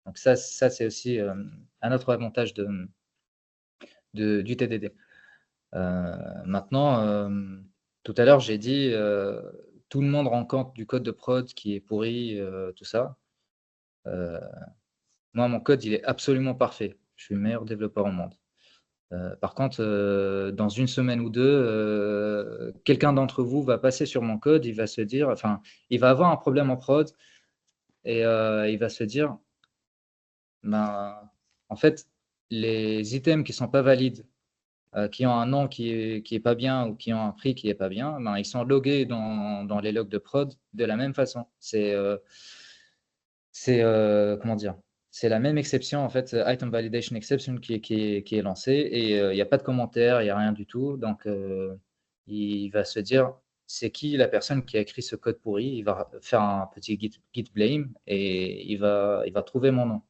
Donc, ça c'est aussi un autre avantage du TDD. Maintenant, tout à l'heure, j'ai dit tout le monde rend compte du code de prod qui est pourri, tout ça. Moi, mon code, il est absolument parfait. Je suis le meilleur développeur au monde. Par contre, dans 1 semaine ou 2, quelqu'un d'entre vous va passer sur mon code, il va se dire, enfin, il va avoir un problème en prod et il va se dire, en fait, les items qui ne sont pas valides, qui ont un nom qui est pas bien ou qui ont un prix qui est pas bien, ils sont logués dans les logs de prod de la même façon. Comment dire? C'est la même exception, en fait, item validation exception qui est lancée et il n'y a pas de commentaire, il n'y a rien du tout. Donc, il va se dire, c'est qui la personne qui a écrit ce code pourri? Il va faire un petit git blame et il va trouver mon nom.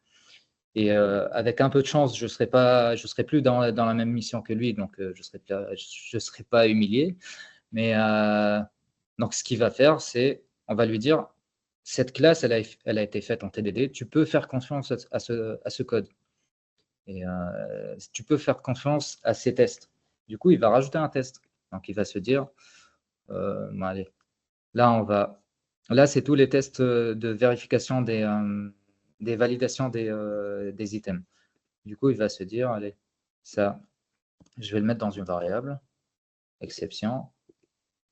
Et avec un peu de chance, je serai plus dans la même mission que lui, donc je serai pas humilié. Mais donc, ce qu'il va faire, c'est, on va lui dire, cette classe, elle a été faite en TDD, tu peux faire confiance à ce code. Et tu peux faire confiance à ces tests. Du coup, il va rajouter un test. Donc, il va se dire, allez, là, c'est tous les tests de vérification des validations des items. Du coup, il va se dire, allez, ça, je vais le mettre dans une variable, exception,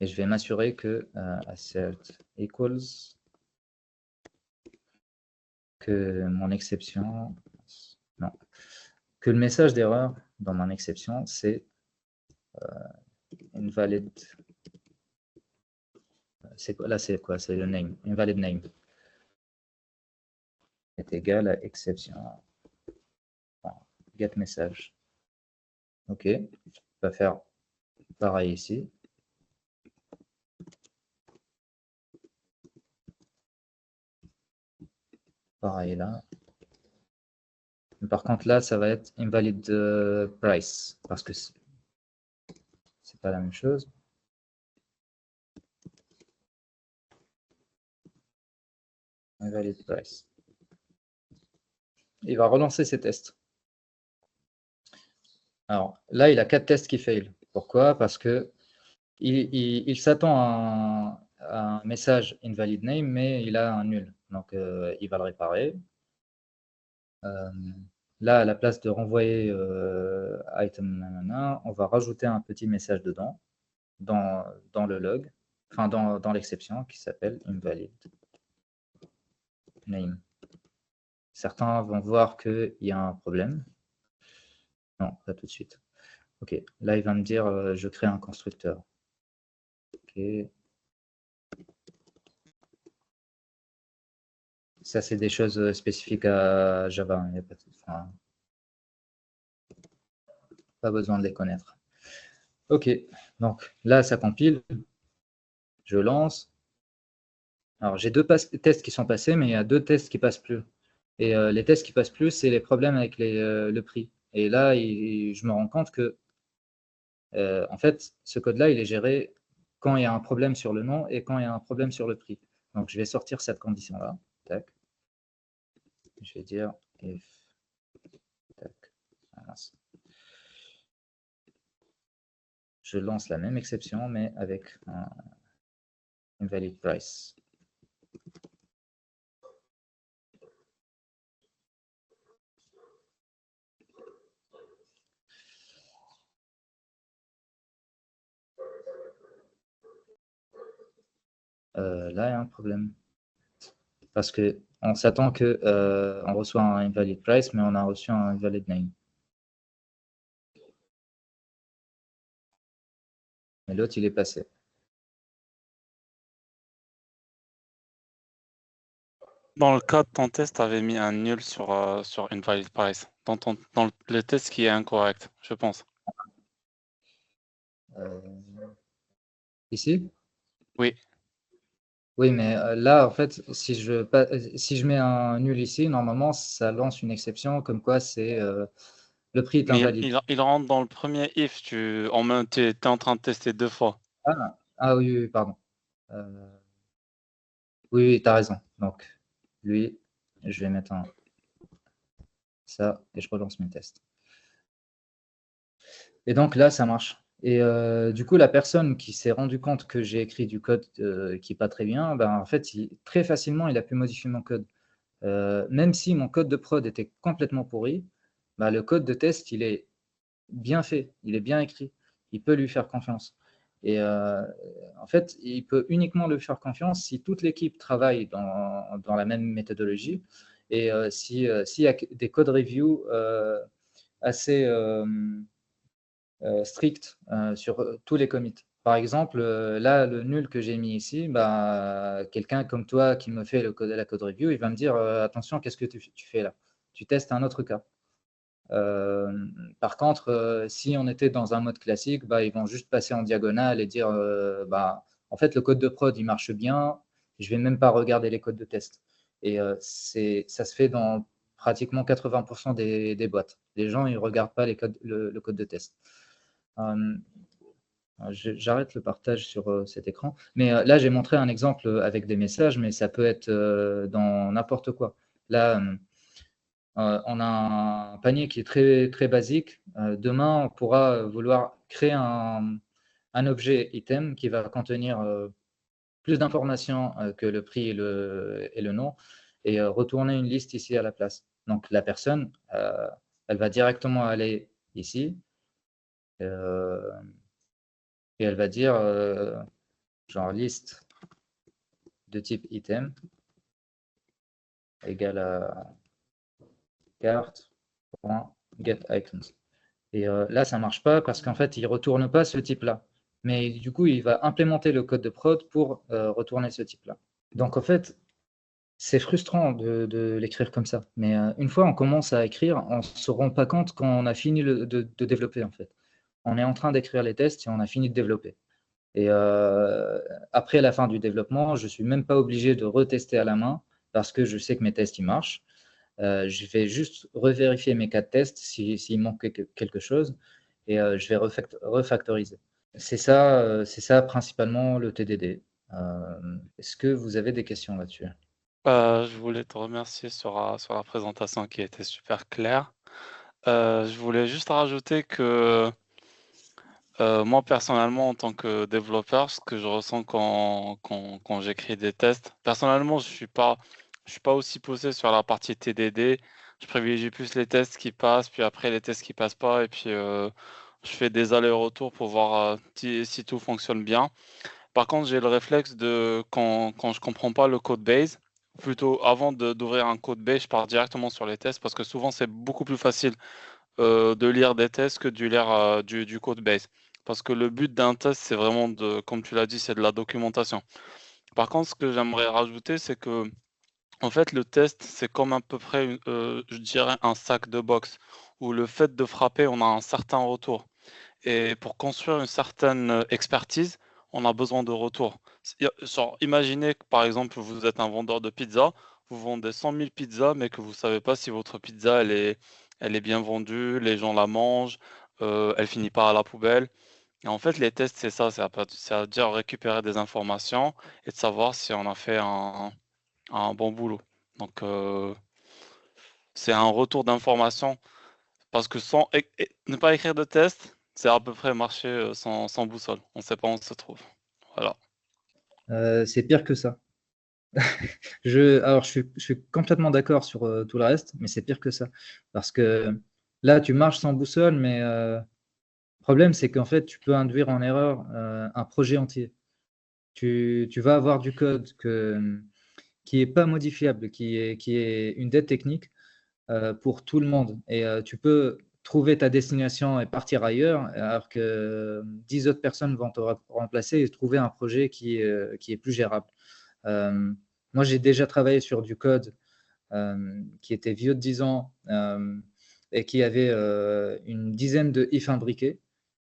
et je vais m'assurer que assert equals, que mon exception, non, que le message d'erreur dans mon exception, c'est invalid. C'est quoi, là, c'est quoi? C'est le name, invalid name est égal à exception. Get message. OK, on va faire pareil ici. Pareil là. Mais par contre, là, ça va être invalid price parce que c'est pas la même chose. Invalid price. Il va relancer ses tests. Alors là, il a 4 tests qui fail. Pourquoi? Parce que il s'attend à un message invalid name, mais il a un nul. Donc, il va le réparer. Là, à la place de renvoyer item nanana, on va rajouter un petit message dedans, dans le log, enfin dans l'exception qui s'appelle invalid name. Certains vont voir qu'il y a un problème. Non, pas tout de suite. OK, là, il va me dire je crée un constructeur. OK. Ça, c'est des choses spécifiques à Java. Il n'y a pas besoin de les connaître. OK, donc là, ça compile. Je lance. Alors, j'ai 2 tests qui sont passés, mais il y a 2 tests qui passent plus. Et les tests qui passent plus, c'est les problèmes avec le prix. Et là, je me rends compte que, en fait, ce code-là, il est géré quand il y a un problème sur le nom et quand il y a un problème sur le prix. Donc, je vais sortir cette condition-là. Tac. Je vais dire if. Tac. Je lance la même exception, mais avec un invalid price. Là, il y a un problème. Parce qu'on s'attend qu'on reçoit un invalid price, mais on a reçu un invalid name. Mais l'autre, il est passé. Dans le cas de ton test, tu avais mis un nul sur invalid price. Dans le test qui est incorrect, je pense. Ici? Oui. Oui, mais là, en fait, si je mets un nul ici, normalement, ça lance une exception comme quoi c'est le prix est Mais invalide. il rentre dans le premier if. Tu es en train de tester 2 fois. Ah oui, oui, pardon. Oui, tu as raison. Donc, lui, je vais mettre ça et je relance mes tests. Et donc là, ça marche. Et du coup, la personne qui s'est rendu compte que j'ai écrit du code qui n'est pas très bien, ben, en fait, très facilement, il a pu modifier mon code. Même si mon code de prod était complètement pourri, ben, le code de test, il est bien fait, il est bien écrit. Il peut lui faire confiance. Et en fait, il peut uniquement lui faire confiance si toute l'équipe travaille dans la même méthodologie et s'il y a des code review assez strict sur tous les commits. Par exemple, là, le nul que j'ai mis ici, bah, quelqu'un comme toi qui me fait la code review, il va me dire attention, qu'est-ce que tu fais là? Tu testes un autre cas. Par contre, si on était dans un mode classique, bah, ils vont juste passer en diagonale et dire bah, en fait, le code de prod, il marche bien, je ne vais même pas regarder les codes de test. Et ça se fait dans pratiquement 80% des boîtes. Les gens, ils ne regardent pas le code de test. J'arrête le partage sur cet écran. Mais là, j'ai montré un exemple avec des messages, mais ça peut être dans n'importe quoi. Là, on a un panier qui est très, très basique. Demain, on pourra vouloir créer un objet item qui va contenir plus d'informations que le prix et le nom et retourner une liste ici à la place. Donc, la personne, elle va directement aller ici et elle va dire genre liste de type item égale à carte.getItems. Et là, ça ne marche pas parce qu'en fait, il ne retourne pas ce type-là. Mais du coup, il va implémenter le code de prod pour retourner ce type-là. Donc en fait, c'est frustrant de l'écrire comme ça. Mais une fois on commence à écrire, on ne se rend pas compte quand on a fini de développer en fait. On est en train d'écrire les tests et on a fini de développer. Et après la fin du développement, je ne suis même pas obligé de retester à la main parce que je sais que mes tests ils marchent. Je vais juste revérifier mes cas de test s'il manque quelque chose et je vais refactoriser. C'est ça principalement le TDD. Est-ce que vous avez des questions là-dessus? Je voulais te remercier sur la présentation qui était super claire. Je voulais juste rajouter que moi, personnellement, en tant que développeur, ce que je ressens quand j'écris des tests, personnellement, je suis pas aussi poussé sur la partie TDD. Je privilégie plus les tests qui passent, puis après les tests qui passent pas, et puis je fais des allers-retours pour voir si tout fonctionne bien. Par contre, j'ai le réflexe de quand je comprends pas le code base, plutôt avant d'ouvrir un code base, je pars directement sur les tests parce que souvent c'est beaucoup plus facile de lire des tests que de lire du code base. Parce que le but d'un test, c'est vraiment comme tu l'as dit, c'est de la documentation. Par contre, ce que j'aimerais rajouter, c'est que en fait, le test, c'est comme à peu près, je dirais, un sac de boxe, où le fait de frapper, on a un certain retour. Et pour construire une certaine expertise, on a besoin de retours. Genre, imaginez que par exemple, vous êtes un vendeur de pizza, vous vendez 100 000 pizzas, mais que vous ne savez pas si votre pizza, elle est bien vendue, les gens la mangent, elle finit pas à la poubelle. Et en fait, les tests, c'est ça, c'est-à-dire récupérer des informations et de savoir si on a fait un bon boulot. Donc, c'est un retour d'information parce que ne pas écrire de test, c'est à peu près marcher sans boussole. On ne sait pas où on se trouve. Voilà. C'est pire que ça. Alors, je suis complètement d'accord sur tout le reste, mais c'est pire que ça. Parce que là, tu marches sans boussole, mais le problème, c'est qu'en fait, tu peux induire en erreur un projet entier. Tu vas avoir du code qui n'est pas modifiable, qui est une dette technique pour tout le monde. Et tu peux trouver ta destination et partir ailleurs, alors que 10 autres personnes vont te remplacer et trouver un projet qui est plus gérable. Euh, Moi, j'ai déjà travaillé sur du code qui était vieux de 10 ans et qui avait une dizaine de if imbriqués.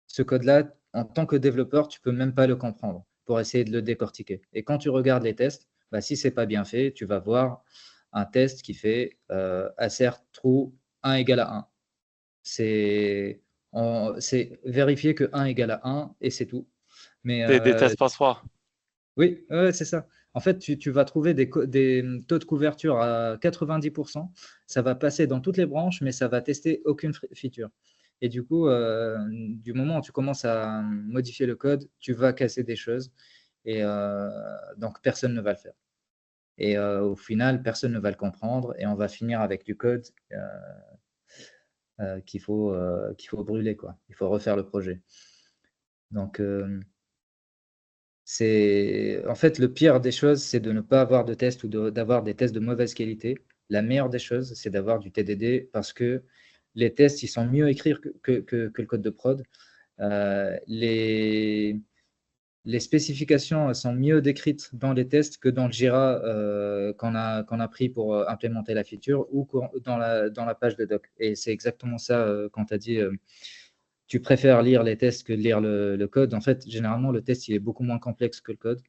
Ce code-là, en tant que développeur, tu peux même pas le comprendre pour essayer de le décortiquer. Et quand tu regardes les tests, bah, si c'est pas bien fait, tu vas voir un test qui fait assert true 1 égale à 1. C'est vérifier que 1 égale à 1 et c'est tout. Mais Des tests passoires. oui, ouais, c'est ça. En fait, tu vas trouver des taux de couverture à 90%. Ça va passer dans toutes les branches, mais ça va tester aucune feature. Et du coup, du moment où tu commences à modifier le code, tu vas casser des choses. Et donc, personne ne va le faire. Et au final, personne ne va le comprendre. Et on va finir avec du code qu'il faut brûler, quoi. Il faut refaire le projet. Donc, en fait, le pire des choses, c'est de ne pas avoir de tests ou d'avoir des tests de mauvaise qualité. La meilleure des choses, c'est d'avoir du TDD parce que les tests, ils sont mieux écrits que le code de prod. Les spécifications sont mieux décrites dans les tests que dans le Jira qu'on a pris pour implémenter la feature ou dans la page de doc. Et c'est exactement ça quand tu as dit tu préfères lire les tests que lire le code. En fait, généralement, le test il est beaucoup moins complexe que le code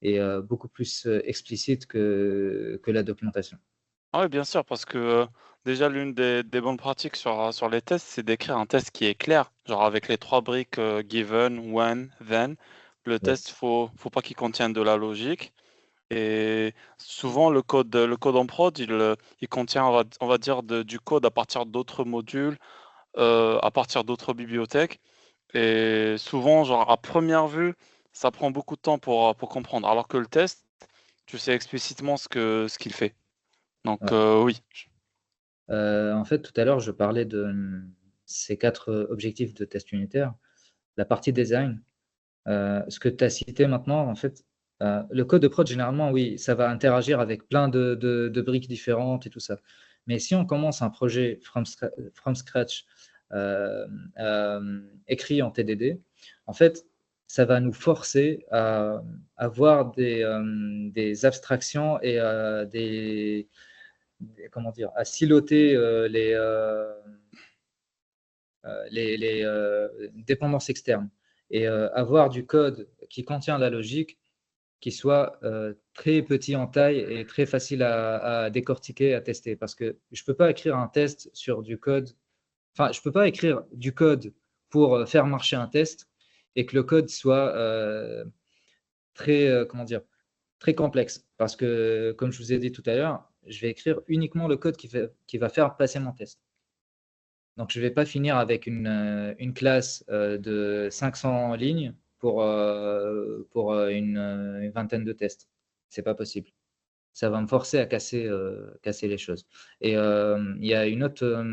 et beaucoup plus explicite que la documentation. Ah oui, bien sûr, parce que déjà, l'une des bonnes pratiques sur les tests, c'est d'écrire un test qui est clair, genre avec les trois briques given, when, then. Le Ouais. test, faut pas qu'il contienne de la logique. Et souvent, le code en prod, il contient, on va dire, du code à partir d'autres modules, à partir d'autres bibliothèques. Et souvent, genre, à première vue, ça prend beaucoup de temps pour comprendre. Alors que le test, tu sais explicitement ce qu'il fait. Donc, Ouais. oui. En fait, tout à l'heure, je parlais de ces 4 objectifs de test unitaire. La partie design, ce que tu as cité maintenant, en fait, le code de prod, généralement, oui, ça va interagir avec plein de briques différentes et tout ça. Mais si on commence un projet from scratch, écrit en TDD, en fait, ça va nous forcer à avoir des abstractions et comment dire, à siloter les dépendances externes et avoir du code qui contient la logique qui soit très petit en taille et très facile à décortiquer, à tester. Parce que je ne peux pas écrire un test sur du code, enfin, je ne peux pas écrire du code pour faire marcher un test et que le code soit très, comment dire, très complexe. Parce que, comme je vous ai dit tout à l'heure, je vais écrire uniquement le code qui va faire passer mon test. Donc, je ne vais pas finir avec une classe de 500 lignes pour une vingtaine de tests. Ce n'est pas possible. Ça va me forcer à casser les choses. Et il y a une autre,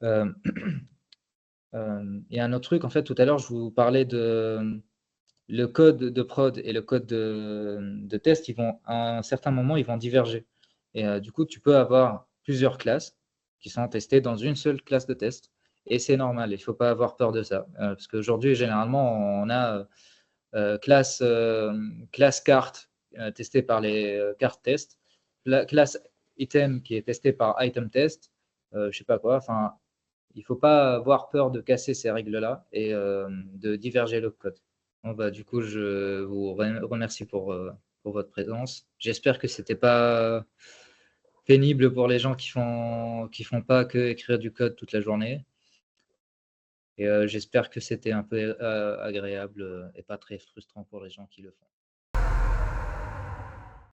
il y a un autre truc, en fait, tout à l'heure, je vous parlais de le code de prod et le code de test, à un certain moment, ils vont diverger. Et du coup, tu peux avoir plusieurs classes qui sont testées dans une seule classe de test. Et c'est normal, il ne faut pas avoir peur de ça. Parce qu'aujourd'hui, généralement, on a classe carte testée par les cartes test, la classe item qui est testée par item test, je ne sais pas quoi. Enfin, il ne faut pas avoir peur de casser ces règles-là et de diverger le code. Bon, bah, du coup, je vous remercie pour votre présence. J'espère que ce n'était pas pénible pour les gens qui font pas que écrire du code toute la journée. Et j'espère que c'était un peu agréable et pas très frustrant pour les gens qui le font.